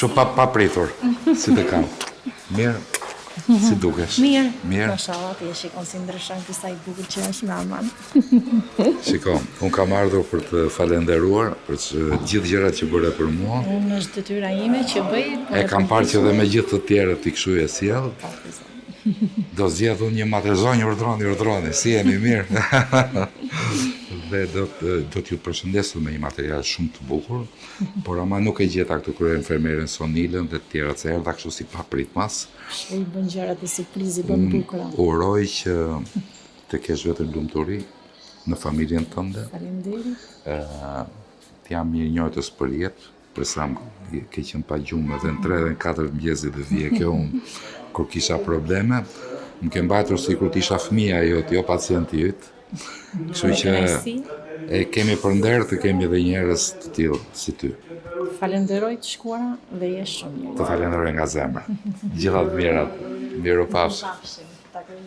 Kështu pa pritur, si të kam. Mirë, si dukesh? Mirë. Mashallah, ti e shikon si ndryshon kësa i bukur që është me aman. Shiko, unë kam ardhur për të falenderuar për gjithë gjërat që bëre për mua. Unë është detyra ime që bëj. E kam parë që dhe me gjithë të tjerët t'i kshu e sjell. Do zgjedh unë një matezonjë urdhroni, si jeni mirë. Dhe do t'ju përshëndesu me një material shumë të bukur, por ama nuk e gjeta këtu kryeministren Sonilën dhe të tjerat se erdha kështu si papritmas. I bën gjërat e surprizit bën bukura. Uroj që të kesh vetëm lumturi në familjen tënde. Faleminderit. T'jam mirënjohës për jetë, për sa ke qenë pa gjumë edhe në 3 dhe në 4 mëngjesit dhe vije kjo unë kur kisha probleme. Më ke mbajtur sikur t'isha fëmia jote, jo pacienti yt. Kështu që e kemi për nder të kemi edhe njerëz të tillë si ty. Falenderoj të shkuara dhe je shumë mirë. Të falenderoj nga zemra. Gjitha të mirat. Mirupafshim. Ta kemi